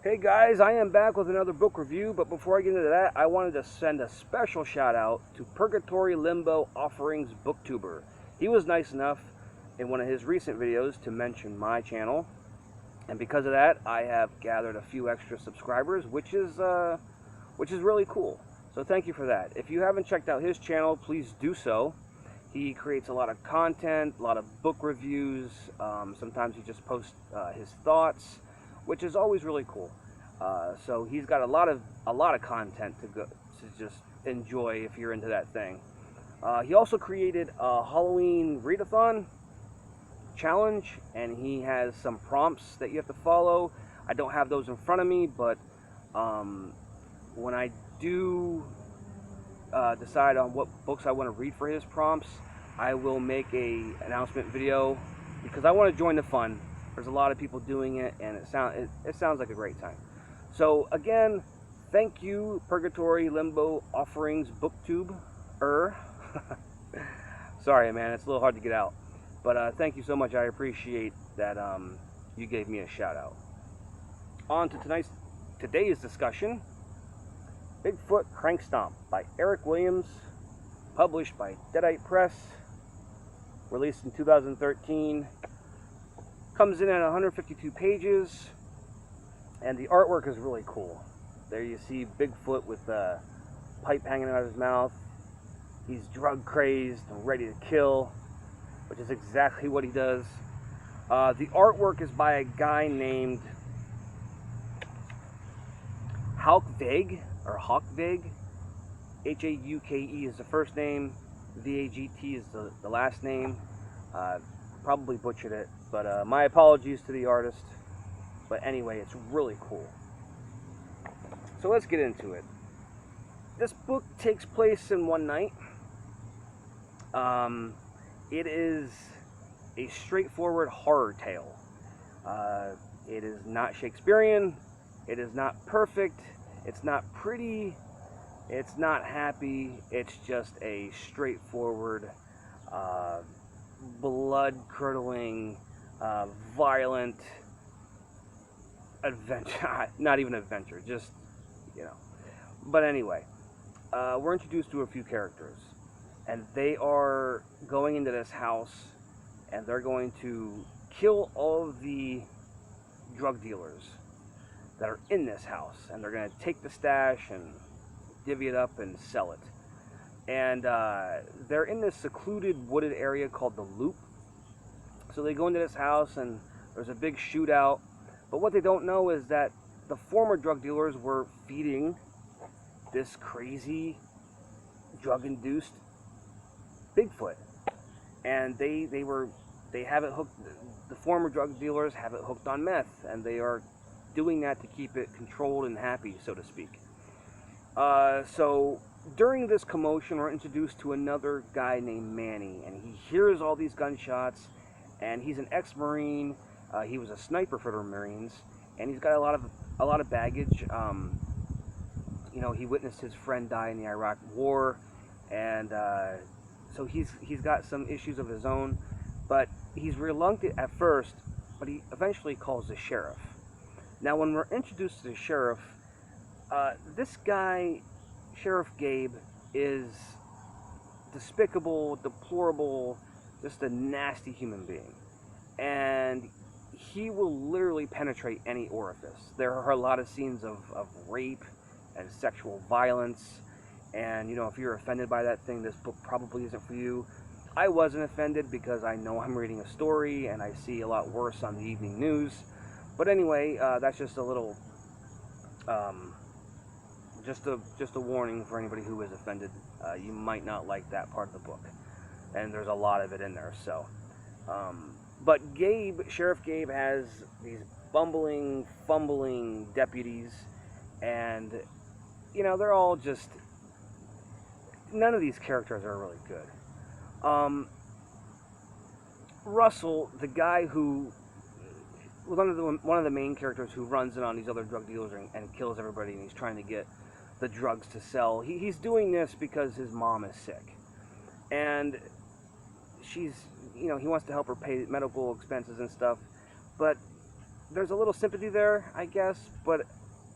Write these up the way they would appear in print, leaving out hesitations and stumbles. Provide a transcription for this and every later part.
Hey guys, I am back with another book review, but before I get into that, I wanted to send a special shout out to Purgatory, Limbo Offerings Booktuber. He was nice enough in one of his recent videos to mention my channel, and because of that, I have gathered a few extra subscribers, which is really cool. So thank you for that. If you haven't checked out his channel, please do so. He creates a lot of content, a lot of book reviews. Sometimes he just posts his thoughts, which is always really cool. So he's got a lot of content to just enjoy if you're into that thing. He also created a Halloween Readathon challenge, and he has some prompts that you have to follow. I don't have those in front of me, but when I do decide on what books I want to read for his prompts, I will make a announcement video because I want to join the fun. There's a lot of people doing it, and it sounds like a great time. So again, thank you, Purgatory, Limbo Offerings Booktuber. Sorry, man, it's a little hard to get out. But thank you so much. I appreciate that you gave me a shout out. On to today's discussion, Bigfoot Crank Stomp by Erik Williams, published by Deadite Press, released in 2013. Comes in at 152 pages, and the artwork is really cool. There you see Bigfoot with a pipe hanging out of his mouth. He's drug crazed and ready to kill, which is exactly what he does. The artwork is by a guy named Hauke, H-A-U-K-E is the first name, V-A-G-T is the last name. Probably butchered it, but my apologies to the artist. But anyway, it's really cool. So let's get into it. This book takes place in one night. It is a straightforward horror tale. It is not Shakespearean. It is not perfect. It's not pretty. It's not happy. It's just a straightforward, blood-curdling, violent adventure. Not even adventure, just, you know. But anyway, we're introduced to a few characters, and they are going into this house, and they're going to kill all of the drug dealers that are in this house, and they're going to take the stash and divvy it up and sell it. And they're in this secluded wooded area called the Loop. So they go into this house, and there's a big shootout. But what they don't know is that the former drug dealers were feeding this crazy drug-induced Bigfoot, and they have it hooked. The former drug dealers have it hooked on meth, and they are doing that to keep it controlled and happy, so to speak. So during this commotion, we're introduced to another guy named Manny, and he hears all these gunshots, and he's an ex-Marine. He was a sniper for the Marines, and he's got a lot of baggage. You know, he witnessed his friend die in the Iraq War, and so he's got some issues of his own, but he's reluctant at first, but he eventually calls the sheriff. Now, when we're introduced to the sheriff, this guy, Sheriff Gabe, is despicable, deplorable, just a nasty human being. And he will literally penetrate any orifice. There are a lot of scenes of rape and sexual violence. And, you know, if you're offended by that thing, this book probably isn't for you. I wasn't offended because I know I'm reading a story and I see a lot worse on the evening news. But anyway, that's just a little, just a warning for anybody who is offended. You might not like that part of the book, and there's a lot of it in there. So, but Sheriff Gabe has these bumbling, fumbling deputies, and you know they're all just. None of these characters are really good. Russell, the guy who. One of the main characters who runs in on these other drug dealers and kills everybody, and he's trying to get the drugs to sell. He's doing this because his mom is sick, and she's, you know, he wants to help her pay medical expenses and stuff, but there's a little sympathy there, I guess, but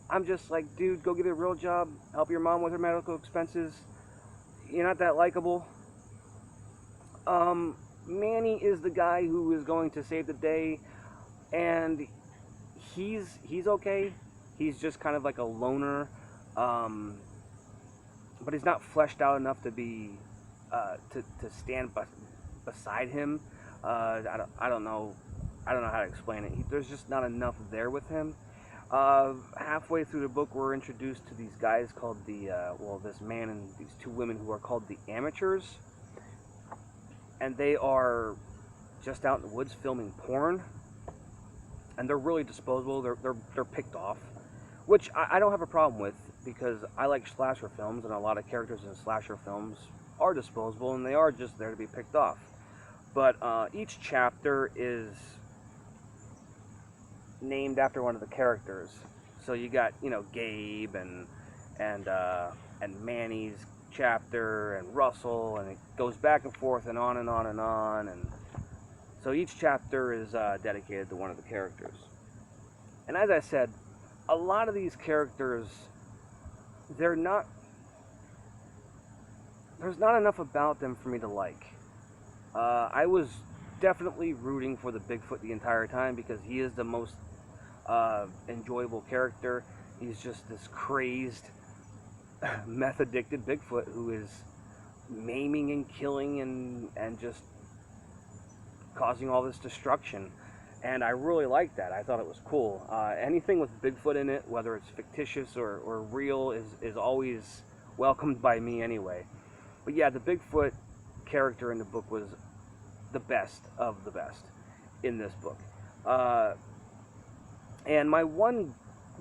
I'm just like, dude, go get a real job, help your mom with her medical expenses. You're not that likable. Manny is the guy who is going to save the day, and he's okay. He's just kind of like a loner, but he's not fleshed out enough to be to stand beside him. I don't know how to explain it. There's just not enough there with him. Halfway through the book, we're introduced to these guys called this man and these two women who are called the Amateurs, and they are just out in the woods filming porn, and they're really disposable. They're picked off, which I don't have a problem with, because I like slasher films, and a lot of characters in slasher films are disposable, and they are just there to be picked off. But each chapter is named after one of the characters. So you got, Gabe and Manny's chapter, and Russell, and it goes back and forth and on and on and on. And so each chapter is dedicated to one of the characters. And as I said, a lot of these characters, there's not enough about them for me to like. I was definitely rooting for the Bigfoot the entire time, because he is the most enjoyable character. He's just this crazed, meth-addicted Bigfoot who is maiming and killing and just causing all this destruction. And I really liked that. I thought it was cool. Anything with Bigfoot in it, whether it's fictitious or real, is always welcomed by me anyway. But yeah, the Bigfoot character in the book was the best of the best in this book. And my one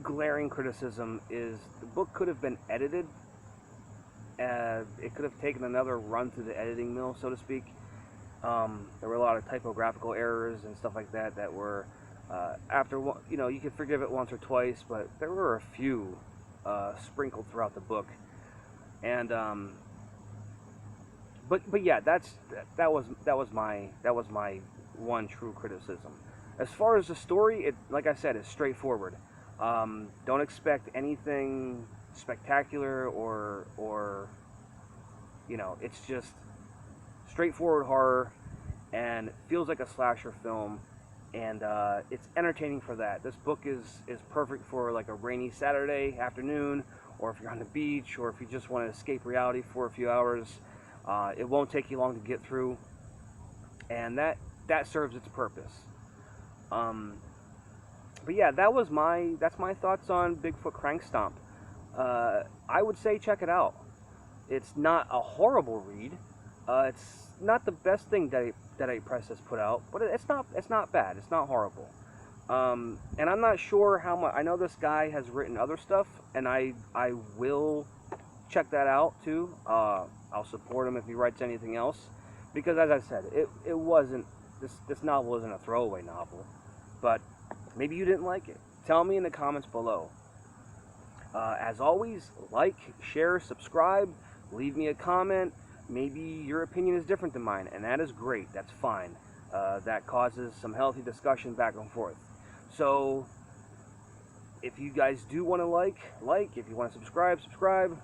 glaring criticism is the book could have been edited. It could have taken another run through the editing mill, so to speak. There were a lot of typographical errors and stuff like that that were, after one, you could forgive it once or twice, but there were a few sprinkled throughout the book. And but yeah, that was my one true criticism. As far as the story, it, like I said, is straightforward. Don't expect anything spectacular or it's just straightforward horror, and feels like a slasher film, and it's entertaining for that. This book is perfect for like a rainy Saturday afternoon, or if you're on the beach, or if you just want to escape reality for a few hours. It won't take you long to get through, and that serves its purpose. But yeah, that's my thoughts on Bigfoot Crank Stomp. I would say check it out. It's not a horrible read. It's not the best thing Deadite Press has put out, but it's not bad. It's not horrible. And I'm not sure how much. I know this guy has written other stuff, and I will check that out too. I'll support him if he writes anything else, because as I said, it wasn't this novel isn't a throwaway novel, but maybe you didn't like it. Tell me in the comments below. As always, like, share, subscribe, leave me a comment. Maybe your opinion is different than mine, and that is great. That's fine. That causes some healthy discussion back and forth. So if you guys do want to like, if you want to subscribe.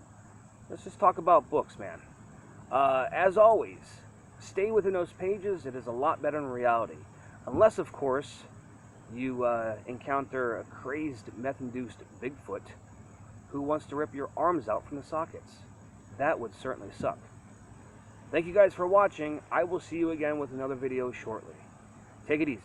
Let's just talk about books, man. As always, stay within those pages. It is a lot better in reality. Unless, of course, you encounter a crazed, meth-induced Bigfoot who wants to rip your arms out from the sockets. That would certainly suck. Thank you guys for watching. I will see you again with another video shortly. Take it easy.